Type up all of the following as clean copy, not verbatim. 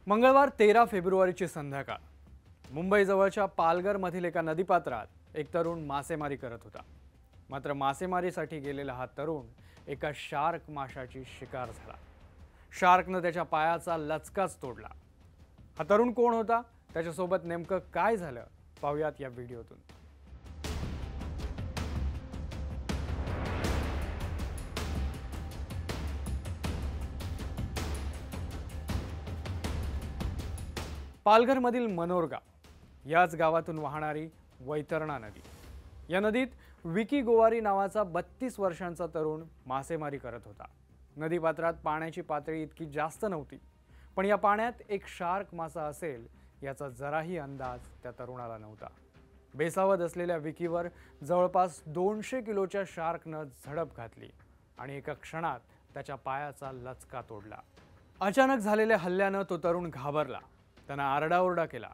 मंगळवार 13 फेब्रुवारीची संध्याकाळ मुंबईजवळच्या पालघरमधील एका नदीपात्रात एक तरुण मासेमारी करत होता। मात्र मासेमारीसाठी गेलेला हा तरुण एका शार्क माशाची शिकार झाला। शार्कने त्याच्या पायाचा लचकाच तोडला। हा तरुण कोण होता, त्याच्यासोबत नेमकं काय झालं पाहूयात या व्हिडिओतून। पालघरमधील मनोरगाव याच गावातून वाहणारी वैतरणा नदी। या नदीत विकी गोवारी नावाचा 32 वर्षांचा तरुण मासेमारी करत होता। नदीपात्रात पाण्याची पातळी इतकी जास्त नव्हती, पण या पाण्यात एक शार्क मासा असेल याचा जराही अंदाज त्या तरुणाला नव्हता। बेसावध असलेल्या विकीवर जवळपास 200 किलोच्या शार्कनं झडप घातली आणि एका क्षणात त्याच्या पायाचा लचका तोडला। अचानक झालेल्या हल्ल्यानं तो तरुण घाबरला। त्यानं आरडाओरडा केला।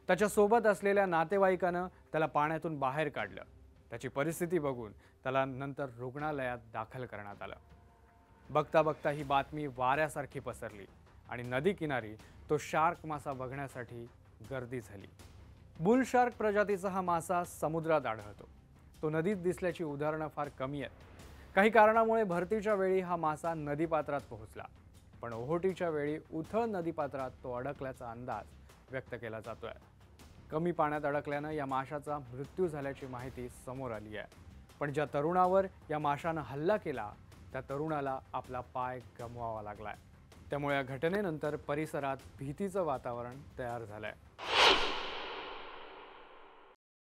त्याच्या सोबत असलेल्या नातेवाईकानं त्याला पाण्यातून बाहेर काढलं। त्याची परिस्थिती बघून त्याला नंतर रुग्णालयात दाखल करण्यात आलं। बघता बघता ही बातमी वाऱ्यासारखी पसरली आणि नदी किनारी तो शार्क मासा बघण्यासाठी गर्दी झाली। बुल शार्क प्रजातीचा हा मासा समुद्रात आढळतो। तो नदीत दिसल्याची उदाहरणं फार कमी आहेत। काही कारणामुळे भरतीच्या वेळी हा मासा नदीपात्रात पोहोचला, पण ओहोटीच्या वेळी उथळ नदीपात्रात तो अडकल्याचा अंदाज व्यक्त केला जातोय। कमी पाण्यात अडकल्यानं या माशाचा मृत्यू झाल्याची माहिती समोर आली आहे। पण ज्या तरुणावर या माशानं हल्ला केला त्या तरुणाला आपला पाय गमवावा लागलाय। त्यामुळे या घटनेनंतर परिसरात भीतीचं वातावरण तयार झालंय।